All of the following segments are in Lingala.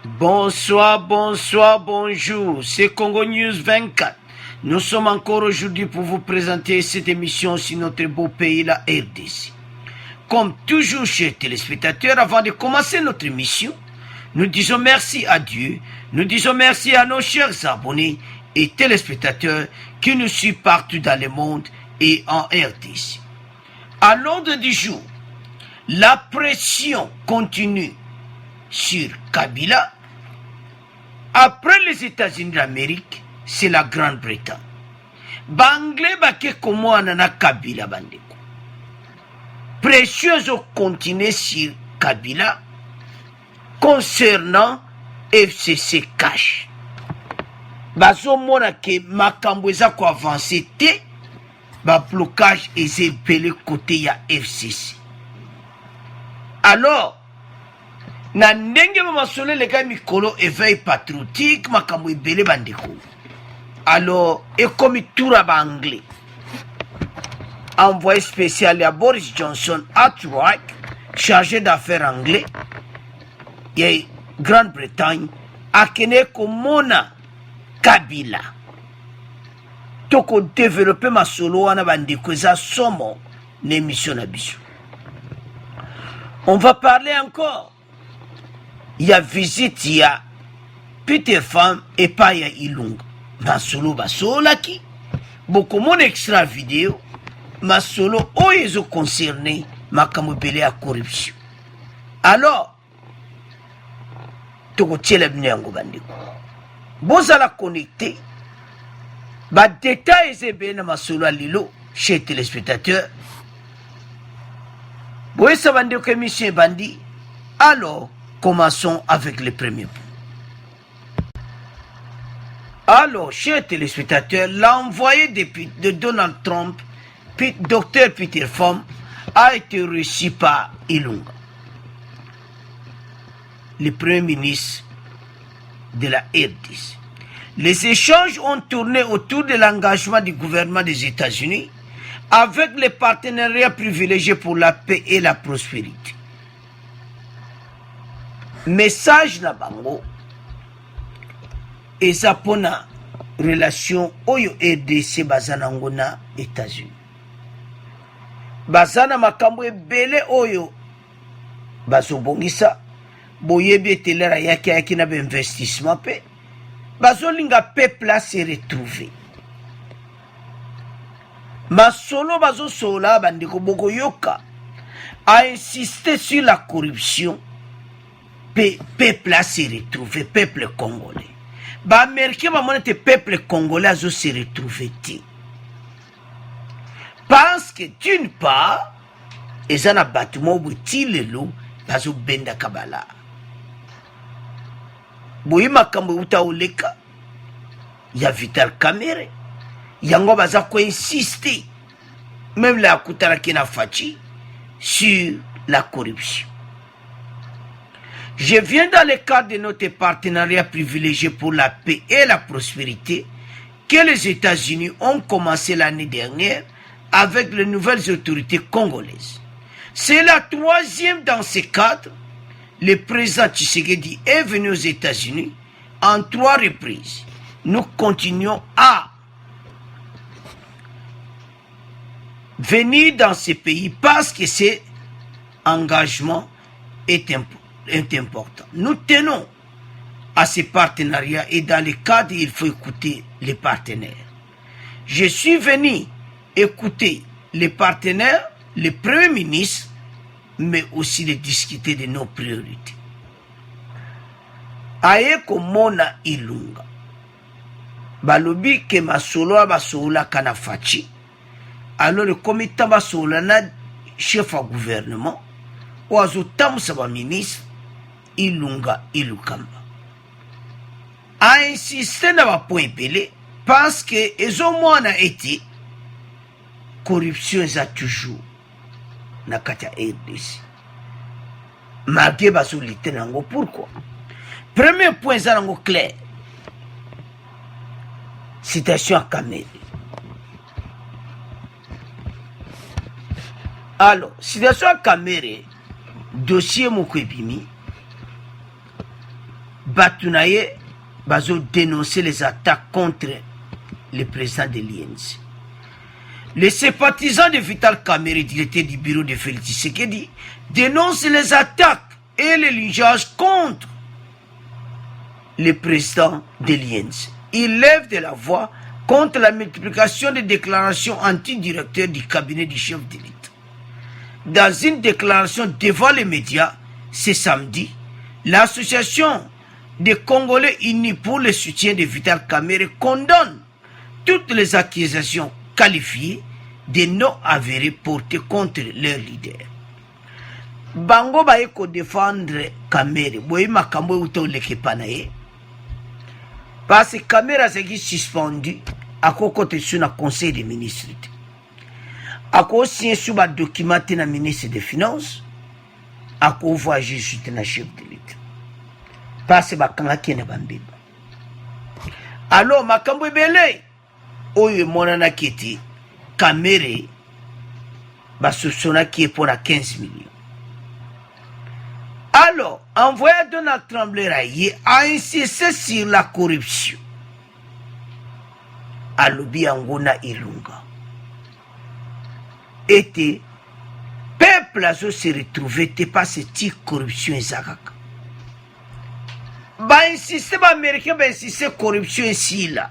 Bonsoir, bonsoir, bonjour. C'est Congo News 24. Nous sommes encore aujourd'hui pour vous présenter cette émission sur notre beau pays, la RDC. Comme toujours, chers téléspectateurs, avant de commencer notre émission, nous disons merci à Dieu, nous disons merci à nos chers abonnés et téléspectateurs qui nous suivent partout dans le monde et en RDC. À l'ordre du jour, la pression continue sur Kabila. Après les États-Unis d'Amérique, c'est la Grande-Bretagne. Banglais bake komo anana Kabila bandeko. Pression continue sur Kabila concernant FCC Cash. Bazo mona ke makambo eza ko avancer te, ba blocage eza pelé côté ya FCC. Alors na ndenge masolo leka mikolo éveil patriotique makambo ebele bandeko. Alors ekomi toura ba anglais. Envoyé spécial à Boris Johnson Atwack, chargé d'affaires anglais, et Grande-Bretagne, a kene komona Kabila. Toko développer ma solo wana bandeko eza somo l'émission na biso. On va parler encore. Il y a visite, il y a Peter Pham et pas il y a Ilunga. Ma solo basola qui beaucoup mon extra vidéo. Ma solo oyezo concerné ma kamobele à corruption. Alors, toko tiele bnyango bandeko. Bozala connecté. Ba détails ebe na ma solo lilo chez téléspectateurs. Boye sa bandeko émission bandi. Alors, commençons avec le premier point. Alors, chers téléspectateurs, l'envoyé de Donald Trump, Dr Peter Pham, a été reçu par Ilunga, le premier ministre de la RDC. Les échanges ont tourné autour de l'engagement du gouvernement des États-Unis avec les partenariats privilégiés pour la paix et la prospérité. Message na bango eza pona relation oyo RDC bazana ngona États-Unis. Bazana makambo ebele oyo bazobongisa boyebi etelera yaki na investissement pe bazolinga peuple se retrouver. Masolo bazosola bandeko bokoyoka a insisté sur la corruption. Peuple a se retrouvé, peuple congolais. Ba américain ba monete peuple congolais a se retrouvé. Parce que d'une part, ils ont un bâtiment où ils ont bazo benda kabala. Boyi makambo uta oleka, ya Vital Kamerhe, yango baza ko insister, même la kutara kina fachi, sur la corruption. Je viens dans le cadre de notre partenariat privilégié pour la paix et la prospérité que les États-Unis ont commencé l'année dernière avec les nouvelles autorités congolaises. C'est la troisième dans ce cadre. Le président Tshisekedi est venu aux États-Unis en 3 reprises. Nous continuons à venir dans ces pays parce que cet engagement est important. Nous tenons à ces partenariats et dans le cadre, il faut écouter les partenaires. Je suis venu écouter les partenaires, les premiers ministres, mais aussi de discuter de nos priorités. Aye komona Ilunga. Balobi ke masolo basola kana fachi. Alors le comité basola na chef au gouvernement, oazo tamusa ba ministre Ilunga Ilukamba. A insisté na ba point pelé parce que ezo mwana été corruption eza toujours na kata RDC. Malgré baso lité nango pourquoi? Premier point eza nango clair. Citation à Kamerhe. Alors, citation à Kamerhe, dossier moko ebimi Batunaye bazo dénoncer les attaques contre le président de l'INC. Les sympathisants de Vital Kamerhe, directeur du bureau de Félix Tshisekedi, dénoncent les attaques et les lynchages contre le président de l'INC. Ils lèvent de la voix contre la multiplication des déclarations anti-directeurs du cabinet du chef de l'État. Dans une déclaration devant les médias, ce samedi, l'association des Congolais unis pour le soutien de Vital Kamerhe condamne toutes les accusations qualifiées de non avérées portées contre leur leader. Bango baye ko défendre Kamerhe, boye makambo uto leke panaye. Parce que Kamerhe a été suspendu à côté sur le conseil des ministres. À cause sur le document de la ministre des Finances, à cause voyager sur le chef de l'État. Parce que bakanga kene bambeba. Alors makambo ebele oyo monana kiti Kamerhe basosona qui est pour la 15 millions. Alors, envoyé Donald Trump a insisté sur la corruption. Alobi Angona Ilunga. Et peuple a se retrouvé te pas cette corruption ezakaka. Ba insister ba américain ba insister corruption ici là.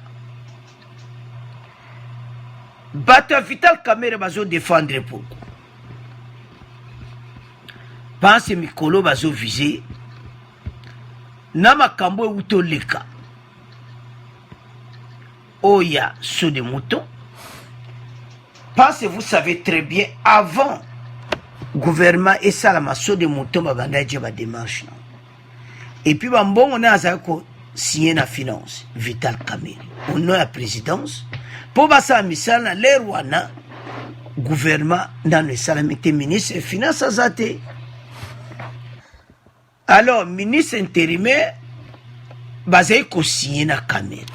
Bata Vital Kamerhe bazo défendre pourquoi. Pense mikolo bazo visé na makambo uto leka oya sous des moutons. Parce que vous savez très bien avant gouvernement et salama sous des moutons babanda djeba démarche. Et puis bambongo na azako signé na finance Vital Kamerhe au nom de la présidence pour basa misala les wana gouvernement dans le salamité ministre des finances azate. Alors, ministre intérimaire, basé ko signé na Kamerhe.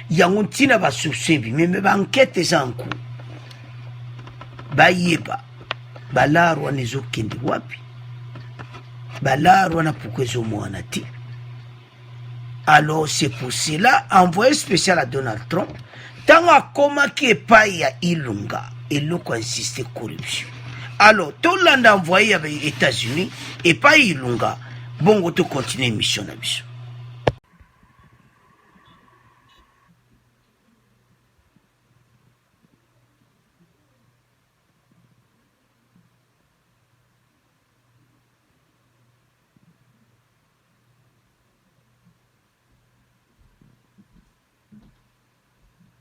Yango tina ba soussebi, mais ba enquête zanku. Ba yeba, ba larwa nezo kendi wapi. Ba larwa na pukezo mwanati. Alors, c'est pour cela, envoyé spécial à Donald Trump, tant à comment qui est pas ya Ilunga, et l'on insiste corruption. Alors, tout le monde envoyé avec les États-Unis et pas Ilunga. Bon, on continue la mission.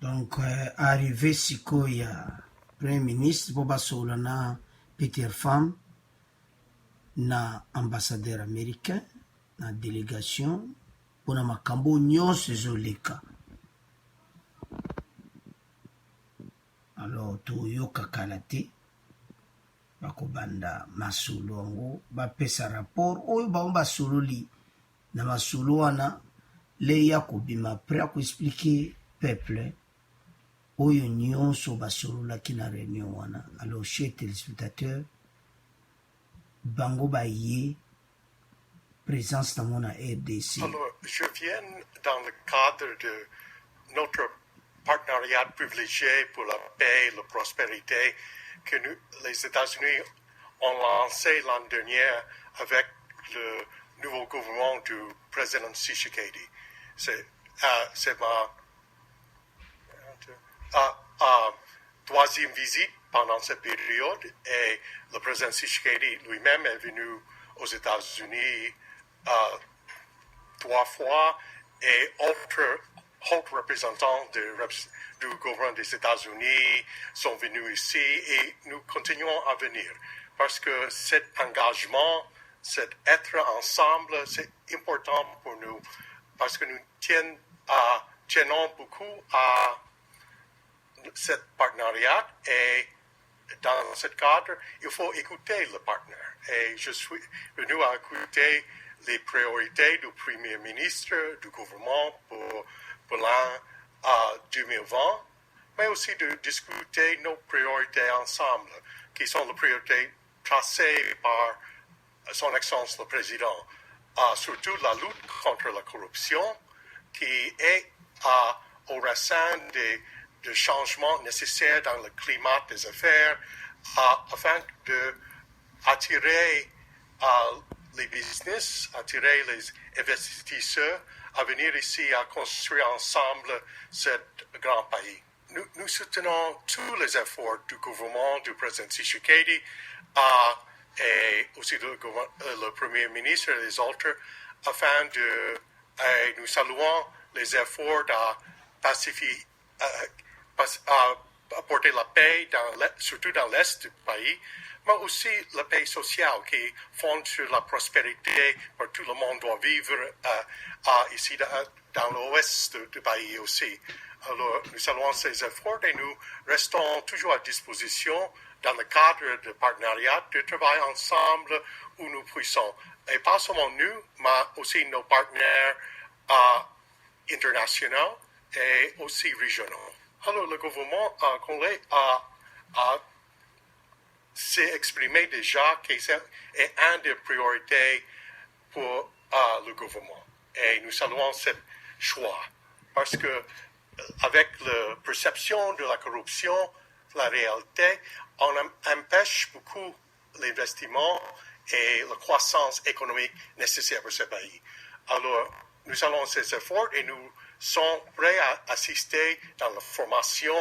Donc, arrivé Siko, il y a Premier ministre, Boba Solana, Peter Pham, na ambassadeur américain, na délégation, pour na makambo nyonso ezoleka. Alors, toyoka kalate, bakobanda masolo yango, bapesa rapport, oyo bango basololi, na masolo wana, le ya kobima après ako expliquer peuple, oyo nyonso basololaki na réunion wana. Alors, chers téléspectateurs, bango baye présence dans mon RDC. Alors, je viens dans le cadre de notre partenariat privilégié pour la paix et la prospérité que nous, les États-Unis ont lancé l'an dernier avec le nouveau gouvernement du président Tshisekedi. C'est ma troisième visite pendant cette période et le président Tshisekedi lui-même est venu aux États-Unis 3 fois et autres représentants du gouvernement des États-Unis sont venus ici et nous continuons à venir parce que cet engagement, cet être ensemble, c'est important pour nous parce que nous tenons beaucoup à cet partenariat et dans ce cadre, il faut écouter le partenaire. Et je suis venu à écouter les priorités du Premier ministre, du gouvernement pour l'an 2020, mais aussi de discuter nos priorités ensemble, qui sont les priorités tracées par son Excellence le Président. surtout la lutte contre la corruption, qui est au racine des changements nécessaires dans le climat des affaires, afin d'attirer les business, attirer les investisseurs à venir ici à construire ensemble ce grand pays. Nous soutenons tous les efforts du gouvernement du président Tshisekedi et aussi le Premier ministre et les autres afin de... nous saluons les efforts pacifier, apporter la paix, surtout dans l'Est du pays, mais aussi la paix sociale qui fonde sur la prospérité, où tout le monde doit vivre ici dans l'Ouest du pays aussi. Alors, nous saluons ces efforts et nous restons toujours à disposition dans le cadre de partenariat, de travail ensemble où nous puissons. Et pas seulement nous, mais aussi nos partenaires internationaux et aussi régionaux. Alors, le gouvernement congolais s'est exprimé déjà que c'est une des priorités pour le gouvernement. Et nous saluons ce choix parce que avec la perception de la corruption, la réalité, on empêche beaucoup l'investissement et la croissance économique nécessaire pour ce pays. Alors, nous allons ces efforts et nous sommes prêts à assister dans la formation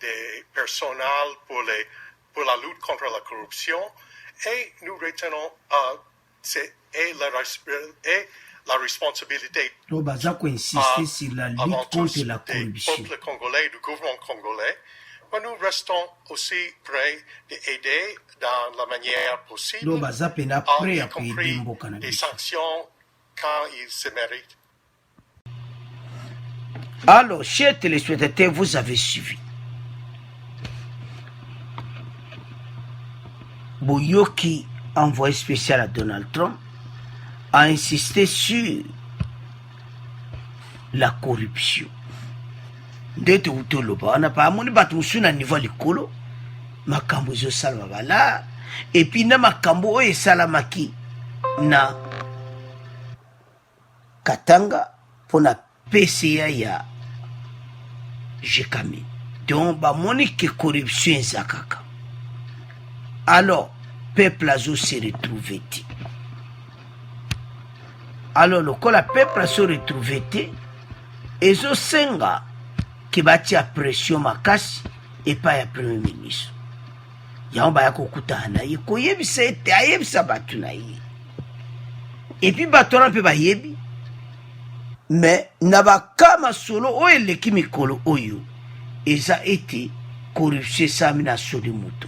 des personnels pour la lutte contre la corruption et nous retenons la responsabilité insister sur la lutte contre la corruption. Du peuple congolais, du gouvernement congolais. Mais nous restons aussi prêts d'aider dans la manière possible, y compris des sanctions quand ils se méritent. Alors, chers téléspectateurs, vous avez suivi. Boyoki, envoyé spécial à Donald Trump, a insisté sur la corruption. Ndete utoloba on n'a pas amoni batu suna niveau likolo makambo zo salama bala et puis na makambo oyo esalamaki na Katanga pona PCA ya Jekami. Donc bamoni que corruption ezakaka. Alors peuple azo se retrouvé. Alors le peuple a se retrouvé ezo senga qui bâtit à pression makasi et pas à premier ministre. Yamba ya kokutana ye koyebisa ete ayebisa batu na ye. Et puis batona pe bayebi. Mais nabakama solo o eleki mikolo oyo eza été corruption samina soli muto.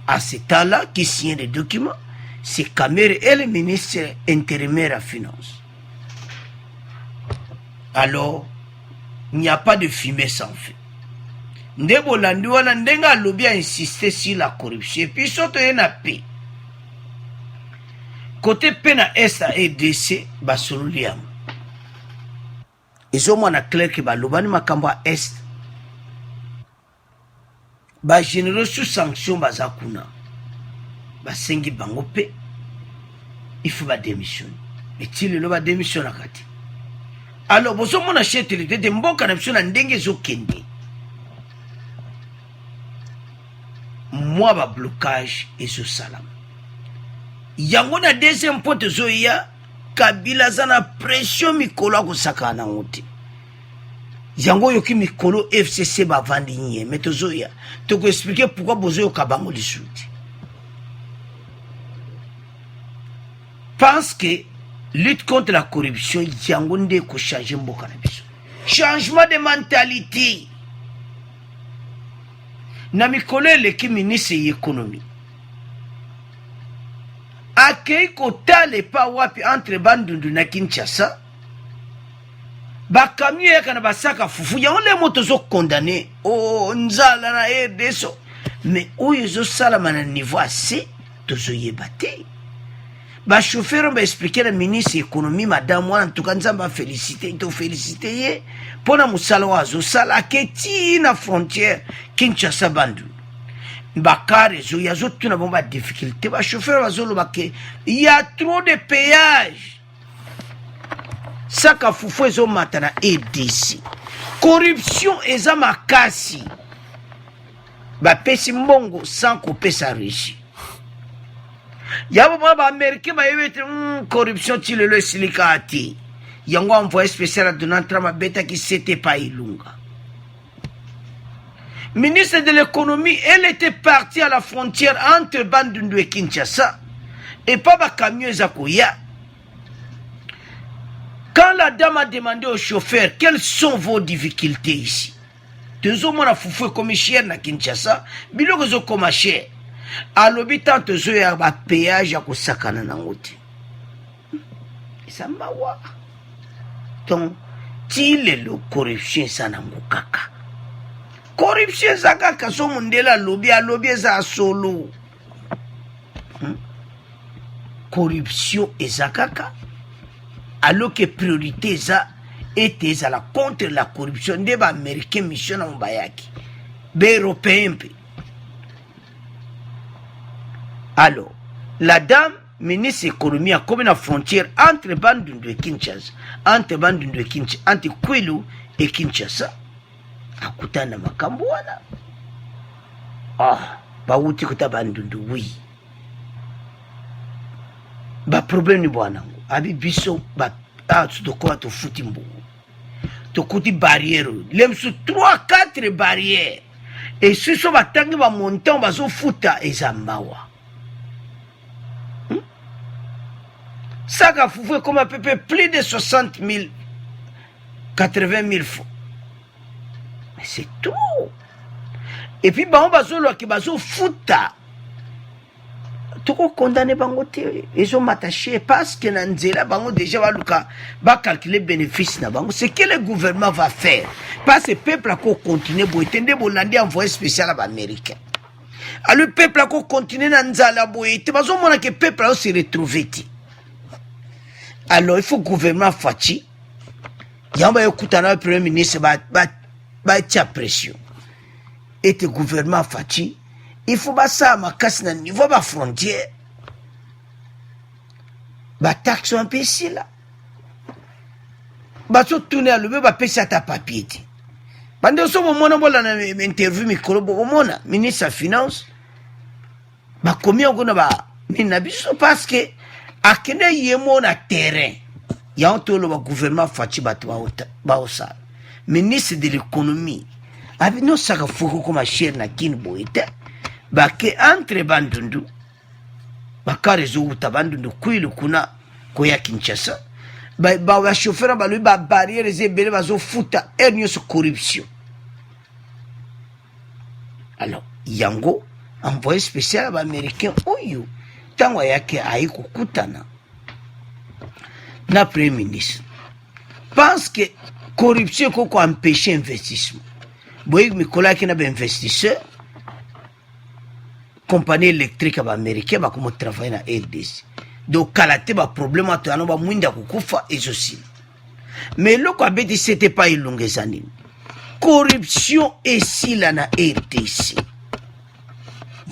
À ce temps-là qui signe les documents, c'est Kamere et le ministre intérimaire à finance. Alors il n'y a pas de fumée sans feu. Ndebo landi wana ndenga lobby a insisté sur la corruption. Et puis soto yena paix. Côté pena est à RDC, basolo liam. Ils ont moins clair que balobani makamba est. Ba généraux sous sanction bazakuna. Ba sengi bango pe. Il faut ba démissionner. Mais il le ba démissionner kati. Alors, vous avez acheté les deux mboka na biso na ndenge zo kende. Moi ba blocage et ce salam. Yango na deuxième pote zo ya Kabila zana pression mikolo ko sakana ngote. Yango yoki mikolo FCC ba vandi nye mais tozo ya. To ko expliquer pourquoi bozo yo kabango lisuti. Parce que lutte contre la corruption, yango nde ko changer mboka na biso. Changement de mentalité. Na mikolo eleki ministre y'économie. Akei kotale pa wapi entre Bandundu na Kinshasa. Ba kamio yaka na basaka fufu yango le moto zo condamné. Oh nzala na RDC. Mais oyo zo salama na niveau assez tozo yebate. Ba chauffeur m'a expliqué la ministre économie madame moi en tout cas nzamba féliciter ye pona musala wazo sala keti na frontière Kinshasa Bandundu. bakarezo yazotuna bomba difficulté ba chauffeur bazoloba ke il y a trop de péage saka fufu ezomata na RDC corruption eza makasi bapesi mbongo sans kopesa riche yabo ba américain bayebete corruption ti lelo esilika ati yango envoyé spécial à Donald Trump abetaki c'était pas ilunga. Ministre de l'économie, elle était partie à la frontière entre Bandundu et Kinshasa et pas ma camion Zakoya. Quand la dame a demandé au chauffeur quelles sont vos difficultés ici, deux hommes ont foufoué comme cher na Kinshasa, biloko zo comme cher. À l'habitant de zo ya ba péage ya kosakana na ngote. Ça m'a wa. Donc, tile lo corruption sana ngokaka. Corruption zakaka so mundela lobby eza solo. Corruption ezakaka alors que priorité za était à la contre la corruption des américains mission na mbayaki be européen. Alors la dame ministre économie a comme une frontière entre Bandundu et Kinshasa, entre Kwilu et Kinshasa. Akutana makambo wana bauti kuta Bandundu oui ba problème ni bwanango abi biso ba tudoko to futi mbugu to kuti barrière lemsu 3-4 barrières et si so batangi ba montant bazo futa ezambawa saka fufu comme à peu près plus de 60 000 80 000 francs. C'est tout. Et puis, on va se fouta. Tout condamné bango te. Ils ont m'attaché parce que Nanzela bango déjà va calculer bénéfice na bango. C'est que le gouvernement va faire. Parce que le peuple a continué pour étendre Bolandi envoyé spécial à l'Américain. Alors le peuple a continué Nanzala boité. Parce que le peuple a se retrouvé. Alors il faut que le gouvernement fasse. Yamba écoute le premier ministre ba tia pression et le gouvernement fati il faut ba ça makasi na niveau ba frontière ba taxe un peu ici là ba so tourner à le ba pesa ta papier ti bande so mona bola na interview micro bo mona ministre des finances ba komi ngona ba nina biso parce que akene yemo na terrain ya ontolo ba gouvernement fati ba osa ministre de l'économie avec nos saka foko comme cher na kin boite ba ke entre Bandundu ba karezo uta Bandundu Kwilu kuna koya Kinshasa ba chauffeur ba lui ba barrière zebele bazo futa ernyo so corruption. Alors yango envoyé spécial ba américain oyo tango yake aiko kutana na premier ministre parce que corruption koko empêcher investissement. Boy Mikola qui n'a pas investisseur compagnie électrique américaine va comme travailler na RDC. Donc kalate ba problème to ano ba mwinda kukufa ezosi. Mais le quoi dit c'était pas ilungezani. Corruption ici là na RDC.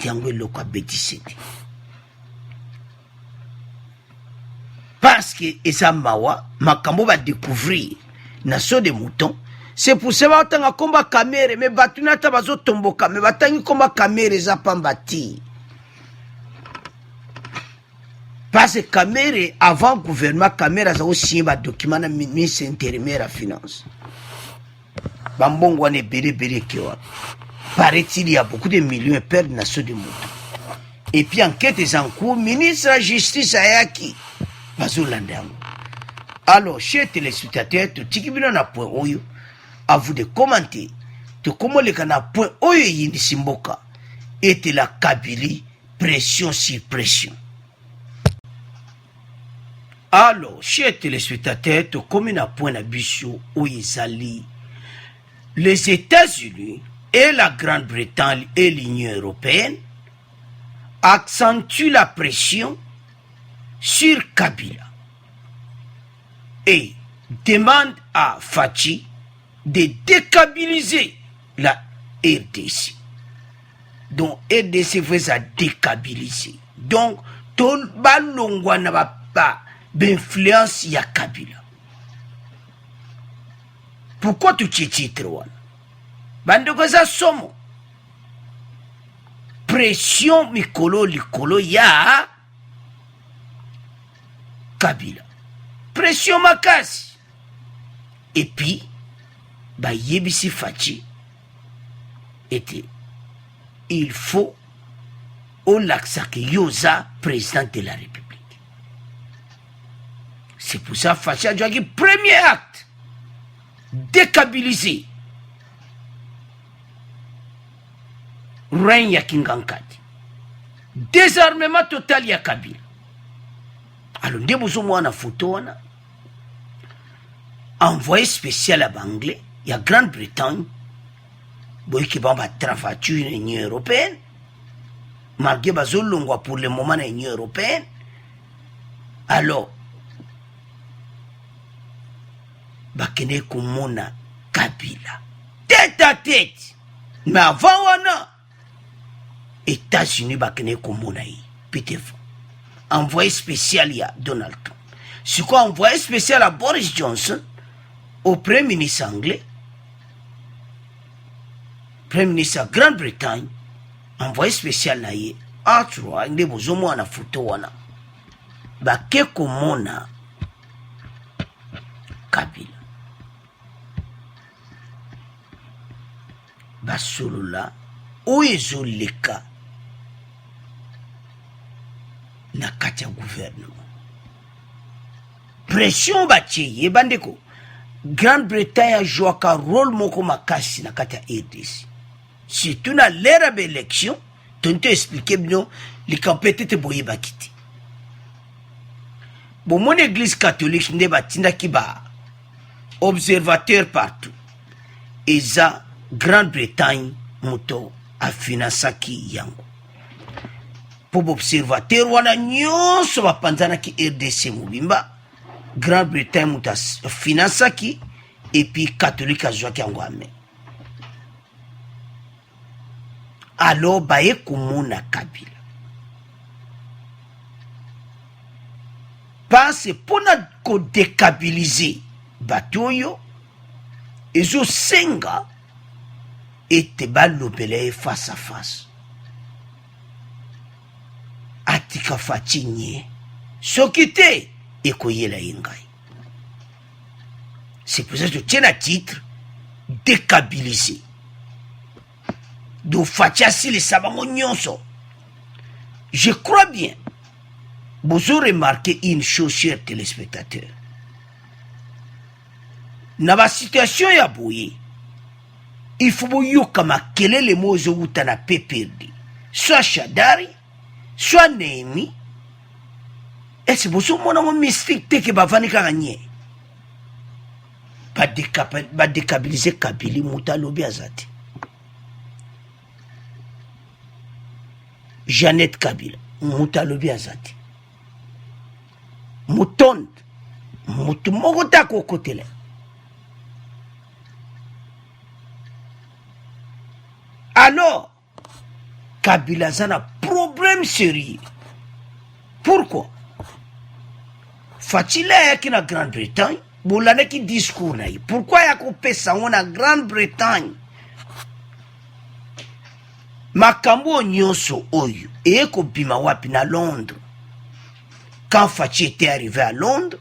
Yango le quoi dit c'était. Parce que esa mawa makambo va découvrir nation de moutons. C'est pour ça que tu as combat caméra, mais tu n'as pas tombo caméra, tu as combat caméra, ça pas bâti. Parce que caméra, avant le gouvernement, caméra, ça aussi un document de ministre intérimaire à finance. Bambongo ne béré kiwa. Paraît-il, il y a beaucoup de millions de pertes nation de moutons. Et puis enquête est en cours, ministre de la justice Ayaki, Bazolandam. Alors, chers téléspectateurs, tout ce qui est à point oyo, à vous de commenter. Tout comment les canaux point oyo yindi simboka était la Kabylie pression sur pression. Alors, chers téléspectateurs, tout comme un point d'abusio oyezali, les États-Unis et la Grande-Bretagne et l'Union européenne accentuent la pression sur Kabila et demande à Fachi de dékabiliser la RDC. donc RDC veut à dékabiliser. Donc tout balongwa na ba influence ya Kabila. Pourquoi tu titres wana? Bandeko za somo. Pression mikolo likolo ya Kabila. Pression makasi. Et puis ba yebisi fachi était il faut au laksake yoza président de la République. C'est pour ça Fachi a dit premier acte dékabiliser règne ya Kingankati, désarmement total ya Kabila. Alors nde bozo mwana photo wana envoyé spécial à Banglais, il y a Grande-Bretagne, qui va travailler l'Union européenne, malgré bazolongwa pour le moment l'Union européenne. Alors, bakene kumona Kabila tête à tête, mais avant wana États-Unis bakene kumona yi pitefo envoyé spécial ya Donald Trump. C'est quoi envoyé spécial à Boris Johnson, au Premier ministre anglais, Premier ministre de Grande-Bretagne, envoyé spécial na ye, A3, nde bozomo wana photo wana. Bake komona Kabila. Basolola, oyezo leka na kati ya gouvernement. Pression batie bandeko. Grande-Bretagne a joué un rôle moko makasi na kati ya RDC. Surtout na l'ère de l'élection, tu te expliquer bien les campagnes te boye bakiti. Bon, mon église catholique ne batinda ki ba observateur partout. Et ça, Grande-Bretagne moto a financé yango. Pour observateur wana nyonso bapanzana ki RDC mubimba. Grande-Bretagne muta financé et puis catholique a joué yango ame. Alors baye kumuna Kabila. Pense pour ko dékabiliser batoyo ezo senga ete balobele face à face. Atika fatinye sokite ekoyela ingai. C'est pour ça que je tiens à titre dékabiliser. Do Fatiasi les sabango nyonso. Je crois bien. Vous avez remarqué une chose, chers téléspectateurs. Dans la situation ya boye, il faut que quel est le mot que na perdu. Soit Shadari, soit Néhémie. Et c'est pour ça que mon mystique que bavani kaganye. Pas dékabiliser Kabili muta lobi azati. Jeannette Kabila, muta lobi azati. Mouton, mutu mogota kokotele. Alors, Kabila a un problème sérieux. Pourquoi? Fatila yaki na Grande-Bretagne, bolane ki discours na yi. Pourquoi yako pesa na Grande-Bretagne? Makambo nyonso oyo, eko bima wapi na Londres. Quand Fachi était arrivé à Londres,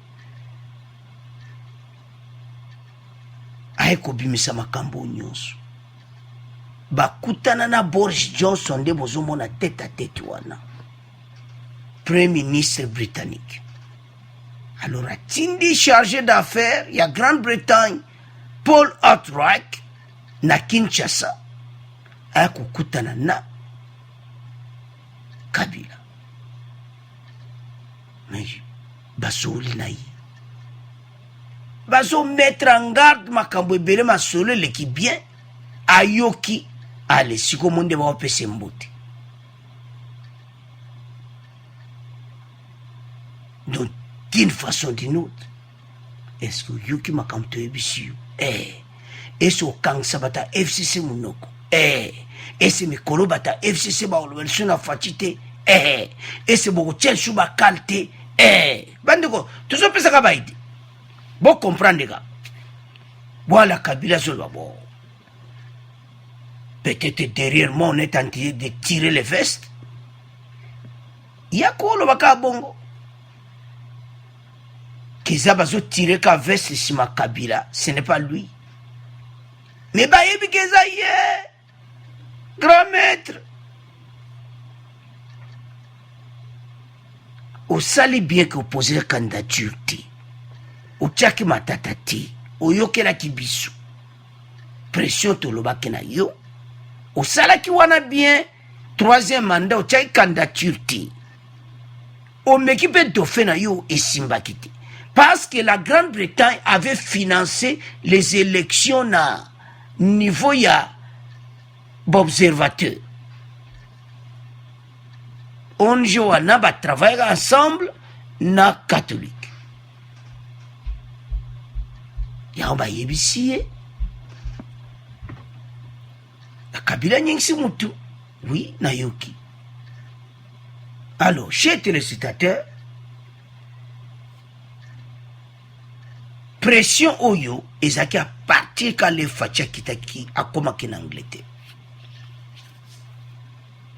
aeko bimisa makambo nyonso. Bakutana na Boris Johnson de bozomona tête à tête wana. Premier ministre britannique. Alors atindi chargé d'affaires, il y a Grande-Bretagne, Paul Hartreich, na Kinshasa. Aeko kutana na Kabila. Mais basoli na yi. Baso mettre en garde makambo ebele masolo leki bien ayoki ale siko monde ba opese mbote. Donc d'une façon ou d'une autre, est-ce que yoki makamto ebisi est-ce au kang sabata FCC munoko ese mikolo bata FCC baoloba liso na faci te ese bokotia liso bakale te bandeko tozopesaka baide bocomprendre ka voilà Kabila azoloba bo peut-être derrière moi on est en train de tirer les vestes ya koloba ka bongo keza bazotirer ka veste sima Kabila ce n'est pas lui mais bayebi keza ye grand maître osali bien que opose la candidature te otiaki matata te oyokelaki biso pression tolobaki na yo osalaki wana bien troisième mandat otiaki candidature te omeki mpe dauphin na yo esimbaki te parce que la Grande-Bretagne avait financé les élections na niveau ya observateur ONG wana batravaillaka ensemble na catholique yango bayebisi ye na Kabila nyingisi mutu oui nayoki. Alors chers téléspectateurs, pression oyo ezaki a partir quand les facha kitaki akomaki na Angleterre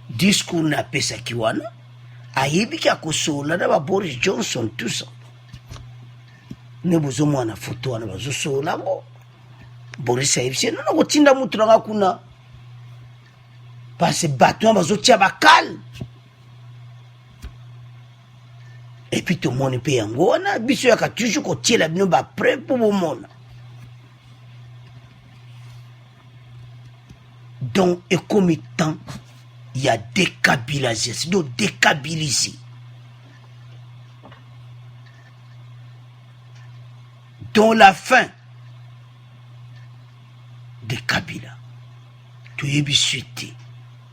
discours na pesaki wana ayebiki akosola na ba Boris Johnson tout ça ne bozomwana photo wana bazosola ngo Boris ayebisi non kotinda mutu nanga kuna parce que bato bazotia bakal et puis tout le monde peut yango wana biso yaka toujours kotiela bino ba prêt pour bomona donc et comme temps il y a dékabilisation donc dékabiliser dans la fin de Kabila tu y bisuité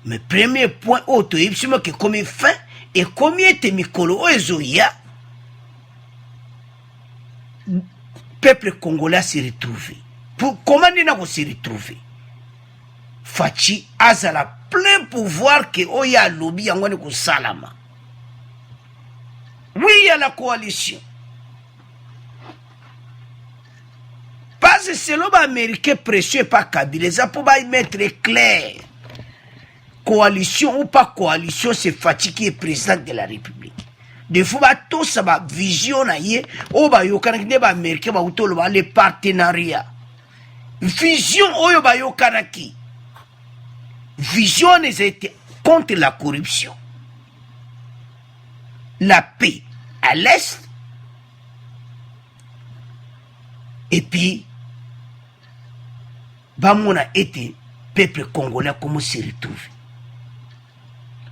mais premier point auto y que comme fin et combien de mikolo oezoya peuple congolais s'est retrouvé pour comment on s'est retrouvé Fachi azala plein pouvoir que oya lobby yangone ko salama oui il y a la coalition parce que c'est l'homme américain précieux pas Kabila ça pour y mettre clair coalition ou pas coalition c'est Fachi qui est président de la République de fois tout ça ba vision na ye o ba yokana ki ba américain ba utolo ba les partenariats vision oyo ba yokana ki vision était contre la corruption la paix à l'est et puis bamona été peuple congolais comment se retrouve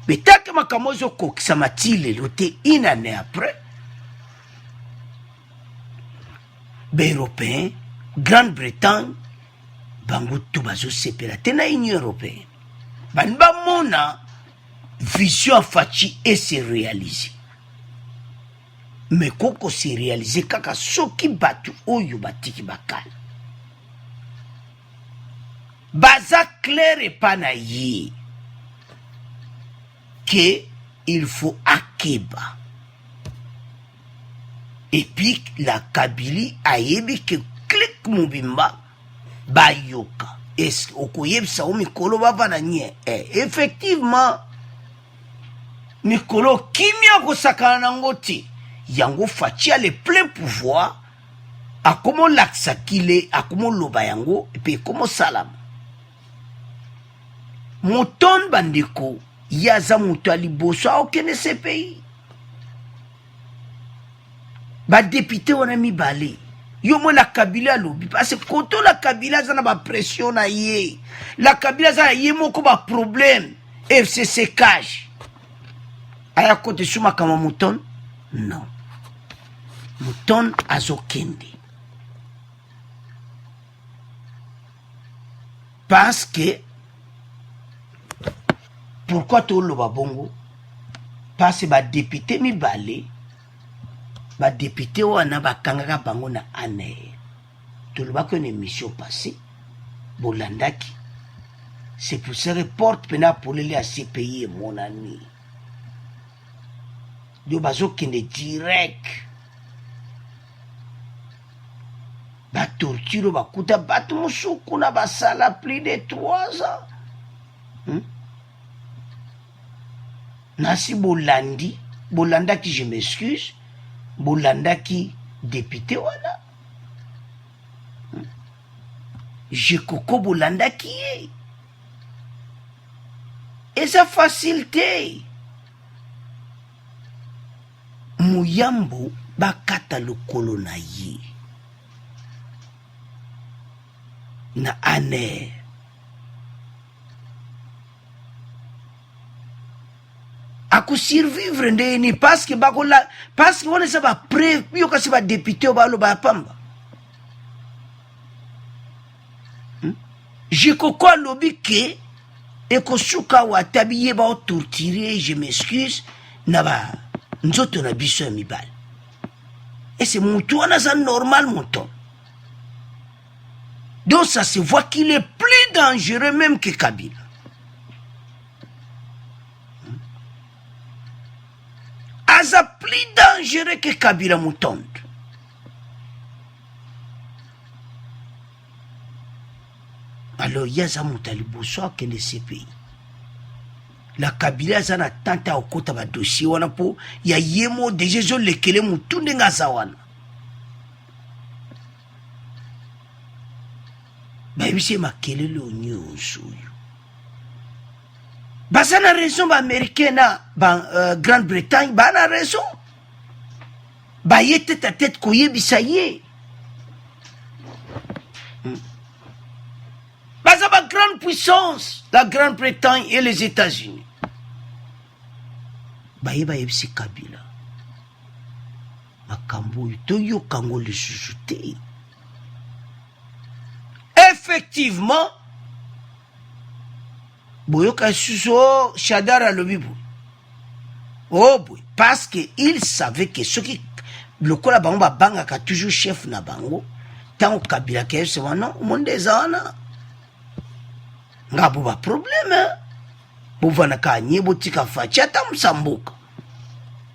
mais tant que makamozo koksamati loté une année après les Européens Grande-Bretagne bango tout bazo séparé na Union européenne banba mona vision Fachi et se réaliser mais koko se réaliser kaka soki batu oyo batiki bakala baza clair et pas na ye que il faut akeba et puis la Kabylie ayebi que clic mobimba bayoka est-ce okoyebisa o mikolo bavana nye effectivement mikolo kimia kosakana nango te yango Fachi a le plein pouvoir a comment l'aksakile a comment loba yango et puis comment salam moton bandeko yaza mutu aliboso aokende ce pays ba député wana mibale yo mo la Kabila lobi parce que koto la Kabila zana ba pression na ye la Kabila zana ye moko ba problème FCC cash aya kote suma kama muton non muton azokende parce que pourquoi tout le babongo parce que ba député mibale ba député wana bakangaka bango na ane tout le bako une émission passée bolandaki C'est pour ça que porte pena pour les à ces pays mon ami. De bazo qui est direct. Ba torture ba kuta bat musuku na ba sala plus de 3 ans. Nasi Bolandi, Bolanda qui je m'excuse, Bolanda qui député voilà. Je coco Bolanda qui est. Et sa facilité. Muyambo bakata lokolo na ye. Na ane. Ako survivre ndeni parce que bakola parce que on est ba pré yo kasi ba député ba lo ba pamba. Je coco lobi ke ekosuka wa tabiye ba torturer, je m'excuse na ba nzoto na biso ya mibali. Et c'est mutu wana ça normal monton. Donc ça se voit qu'il est plus dangereux même que Kabila. Aza plus dangereux que Kabila Moutonde. Alors il y a ça Moutaliboso qui est de ces pays. La Kabila zana tanta okota ba dossier wana po ya yemo déjà zo lekele mutunde ngaza wana. Ba bise makelele onyoso yo. Basa na raison ba américaine ba Grande-Bretagne ba na raison. Ba yete ta tête koye bisaye. Basa ba grande puissance, la Grande-Bretagne et les États-Unis. Ba yebisi Kabila. Makambo to yo kango le susuté. Effectivement, Boyoka Suso Shadara Lobibu. Oh boy, parce qu'il savait que ce qui le kola banga banga ka toujours chef na bango, tant Kabila ke se wana monde zana. Ngabo ba problème. Bovana ka nyebo tika fachata msamboka.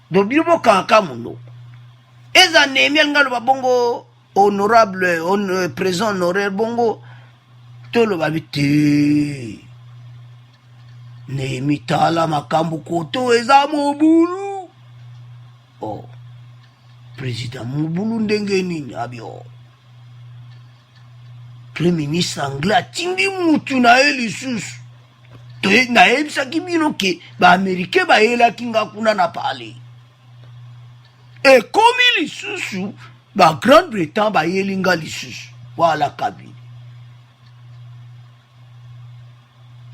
Dobibo ka muno. Eza nemel ngalo babongo honorable président honoraire bongo tolo babite ne mitala makambo koto eza Mobulu. Oh président Mobulu ndenge nini abio premier ministre anglais tindi mutu na elisusu to na ebisa kibino ke ba américain ba ela kinga kuna na pale et comme lisusu ba Grande-Bretagne ba yelinga lisusu voilà Kabila.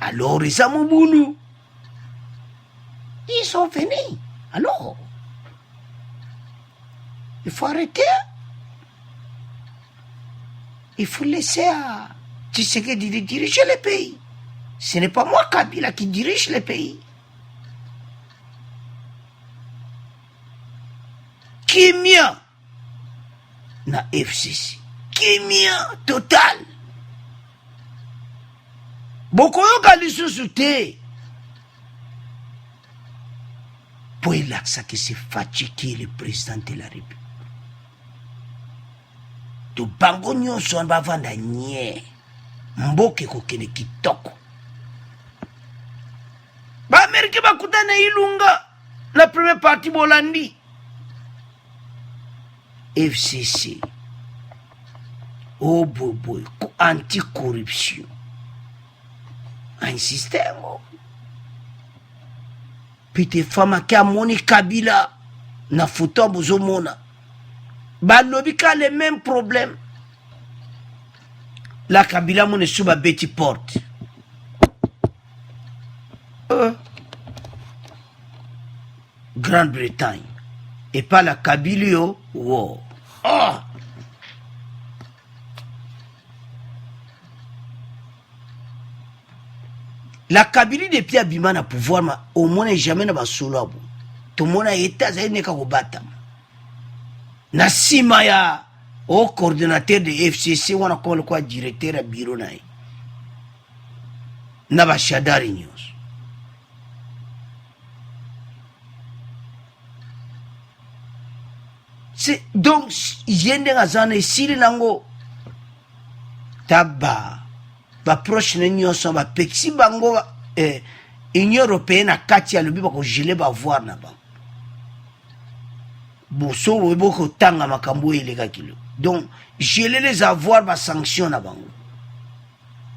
Alors ils sont Mobulu. Ils sont venus. Alors il faut arrêter. Il faut laisser à Tshisekedi de diriger le pays. Ce n'est pas moi Kabila qui dirige le pays. Kimia na FCC. Kimia total. Bokoyo kalisusu te. Pour il a que c'est fatigué le président de la République. To bango nyonso ba vanda nye. Mboke kokene kitoko. Ba Amerika ba kutana Ilunga. La première partie Bolandi. FCC. Oh boy, anti-corruption. Un système. Pite fama ki amoni Kabila na photo bozomona. Ba lobika les mêmes problèmes. La Kabila mone suba beti porte. Grande-Bretagne. Et pas la Kabila, wow. Oh. La Kabylie depuis abima na pouvoir ma au moins jamais na basolo abo. Tout le monde a été à neka kobata. Na sima ya au coordinateur de FCC wana comme quoi directeur à bureau na. na bashadari nyonso. Donc yende ngazana isili nango taba baproche na nyonso bapekisi bango Union européenne akati alobi bakogele bavoir na bango boso webo kotanga makambo elekaki lo. Donc geler les avoirs basanction na bango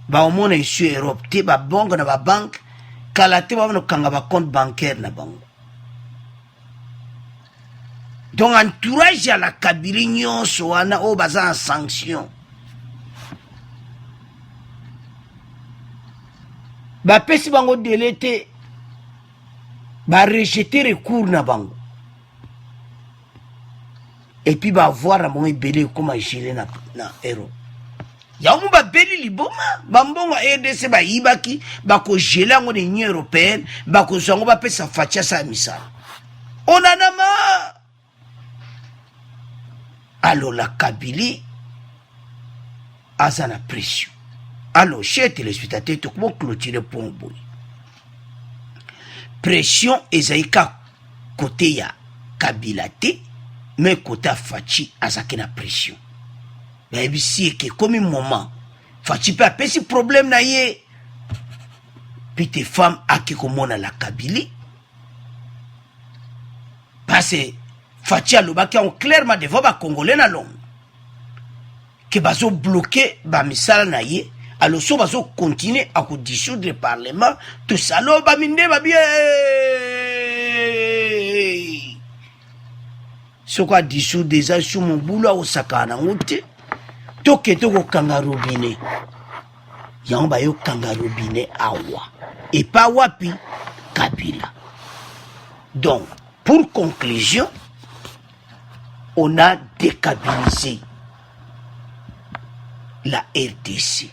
baomona ici Europe te babongo na babanke kala te babona kokanga bacompte bancaire na bango. Donc entourage ya la Kabila nyonso wana oyo baza en sanction bapesi bango délai te barejete recours na bango et puis bavoir na bango ebele ekoma gele na Europe. Yango babeli liboma bambongo RDC bayibaki bakogele yango na Union européenne bakozwa yango bapesa fatia sa misala onanama. Alors la Kabylie a sa pression. Alors, chers téléspectateurs, tout le monde clôture pour un bout. Pression ezaïka côté ya Kabila te, mais côté Fachi a sa pression. Mais ici que comme un moment, Fachi peut appeler ce problème na ye. Puis tes femmes a qui commandent la Kabylie. Parce que Fachi a l'obaki en clairement devant ba Congolais na long. Que bazo bloqué ba misala na ye. Alors, si on va continuer à dissoudre le Parlement, tout ça, là, va bien. Ce qu'on dissoudre déjà sur mon boulot au Sakana, tout que tout au kangarobiné. Y'en a eu kangarobiné awa. Et pas wapi, Kabila. Donc, pour conclusion, on a dékabilisé la RDC.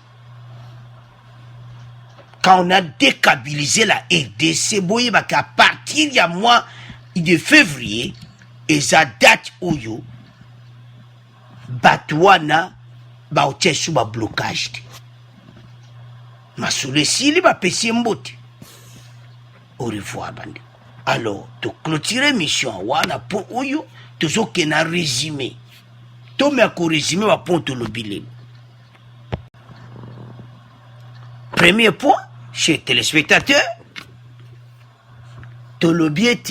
Quand on a dékabilisé la RDC, à partir du mois de février, et ça date où yo, Batouana, baotie sous ba blocage. Ma sous le sili, ba pesi mbote. Au revoir, bande. Alors, tu clôturer mission, wana pour oyo, tu so que na résumé. Tu mets à résumé, va ponte le billet. Premier point, chers téléspectateurs, tout le biais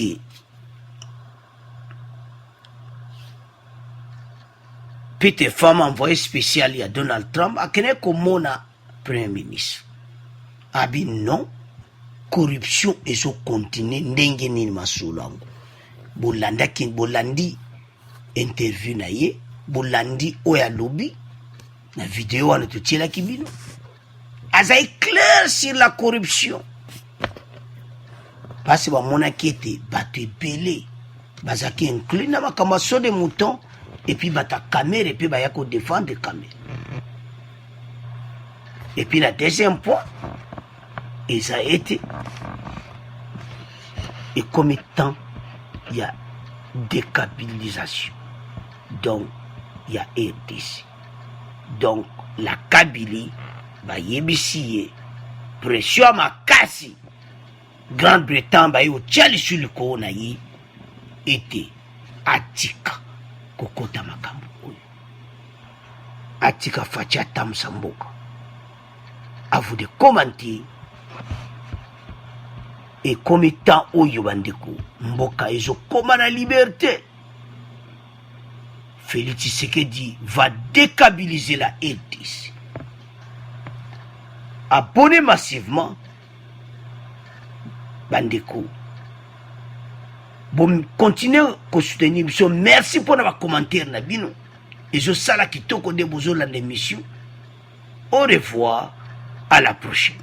Peter Femme envoyé spécial à Donald Trump, à quel comme Premier ministre. Abi non, corruption et so continue, n'engue ni masulango. Bolandi interview na ye, Bolandi oya lobby, na vidéo à notre tiela kibino. Aza clair sur la corruption. Parce que mon inquiété, tu pelé, bazaki inclus na makamaso de moutons, et puis ta caméra, et puis yako défendre des caméras. Et puis la deuxième point, et ça a été, et comme étant, il y a décabilisation. Donc, il y a RDC. Donc, la Kabylie, ba yebisiye, pression makasi, Grande-Bretagne, ba yo tchali sur le corona yi, était atika, kokota makambo oyo. Atika facha tam samboka. À vous de commenter. Et comme étant oyo bandeko, mboka ezo koma la liberté. Félix Tshisekedi va décabiliser la RDC. Abonnez massivement. Bandeko. Bon, continuez à soutenir. Merci pour nos commentaires. Et je sais là qui t'a de besoin de l'émission. Au revoir. À la prochaine.